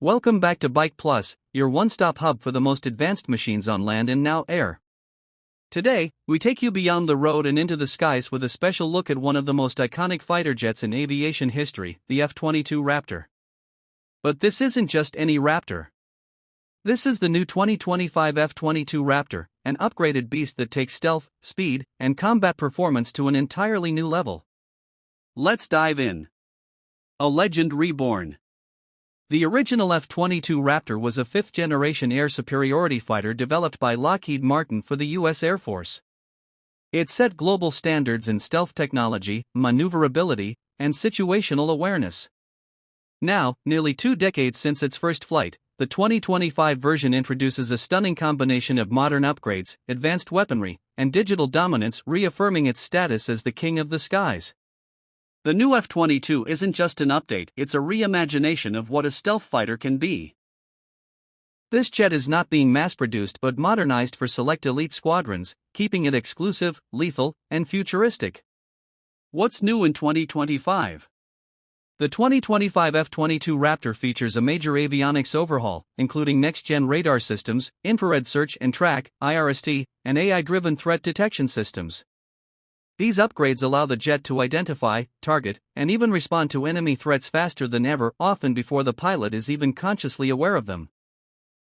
Welcome back to Bike Plus, your one-stop hub for the most advanced machines on land and now air. Today, we take you beyond the road and into the skies with a special look at one of the most iconic fighter jets in aviation history, the F-22 Raptor. But this isn't just any Raptor. This is the new 2025 F-22 Raptor, an upgraded beast that takes stealth, speed, and combat performance to an entirely new level. Let's dive in. A legend reborn. The original F-22 Raptor was a fifth-generation air superiority fighter developed by Lockheed Martin for the U.S. Air Force. It set global standards in stealth technology, maneuverability, and situational awareness. Now, nearly 2 decades since its first flight, the 2025 version introduces a stunning combination of modern upgrades, advanced weaponry, and digital dominance, reaffirming its status as the king of the skies. The new F-22 isn't just an update, it's a reimagination of what a stealth fighter can be. This jet is not being mass-produced but modernized for select elite squadrons, keeping it exclusive, lethal, and futuristic. What's new in 2025? The 2025 F-22 Raptor features a major avionics overhaul, including next-gen radar systems, infrared search and track, IRST, and AI-driven threat detection systems. These upgrades allow the jet to identify, target, and even respond to enemy threats faster than ever, often before the pilot is even consciously aware of them.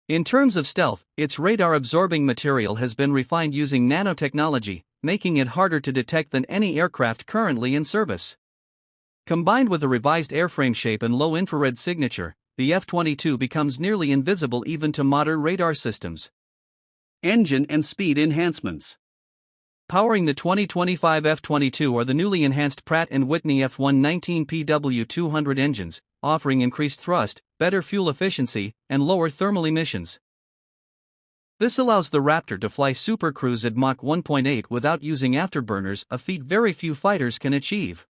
In terms of stealth, its radar-absorbing material has been refined using nanotechnology, making it harder to detect than any aircraft currently in service. Combined with a revised airframe shape and low infrared signature, the F-22 becomes nearly invisible even to modern radar systems. Engine and speed enhancements. Powering the 2025 F-22 are the newly enhanced Pratt & Whitney F119PW200 engines, offering increased thrust, better fuel efficiency, and lower thermal emissions. This allows the Raptor to fly supercruise at Mach 1.8 without using afterburners, a feat very few fighters can achieve.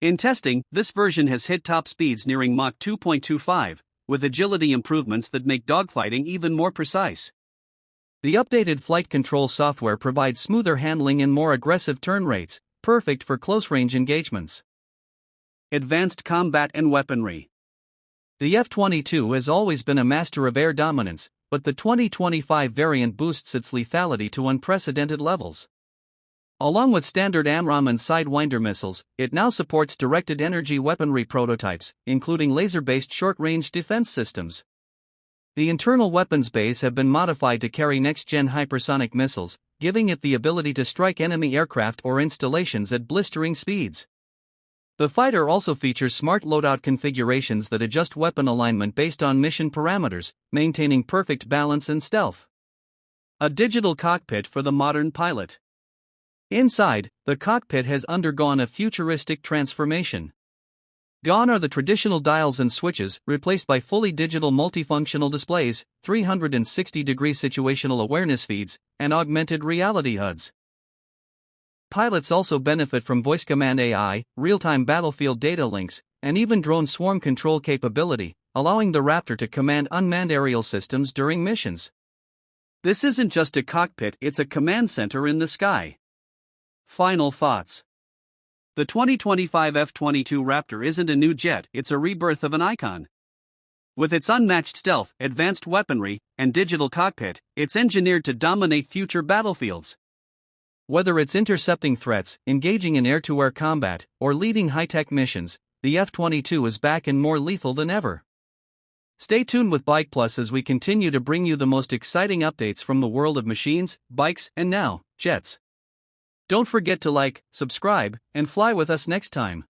In testing, this version has hit top speeds nearing Mach 2.25, with agility improvements that make dogfighting even more precise. The updated flight control software provides smoother handling and more aggressive turn rates, perfect for close-range engagements. Advanced combat and weaponry. The F-22 has always been a master of air dominance, but the 2025 variant boosts its lethality to unprecedented levels. Along with standard AMRAAM and Sidewinder missiles, it now supports directed energy weaponry prototypes, including laser-based short-range defense systems. The internal weapons bays have been modified to carry next-gen hypersonic missiles, giving it the ability to strike enemy aircraft or installations at blistering speeds. The fighter also features smart loadout configurations that adjust weapon alignment based on mission parameters, maintaining perfect balance and stealth. A digital cockpit for the modern pilot. Inside, the cockpit has undergone a futuristic transformation. Gone are the traditional dials and switches, replaced by fully digital multifunctional displays, 360-degree situational awareness feeds, and augmented reality HUDs. Pilots also benefit from voice command AI, real-time battlefield data links, and even drone swarm control capability, allowing the Raptor to command unmanned aerial systems during missions. This isn't just a cockpit, it's a command center in the sky. Final thoughts. The 2025 F-22 Raptor isn't a new jet, it's a rebirth of an icon. With its unmatched stealth, advanced weaponry, and digital cockpit, it's engineered to dominate future battlefields. Whether it's intercepting threats, engaging in air-to-air combat, or leading high-tech missions, the F-22 is back and more lethal than ever. Stay tuned with Bike Plus as we continue to bring you the most exciting updates from the world of machines, bikes, and now, jets. Don't forget to like, subscribe, and fly with us next time.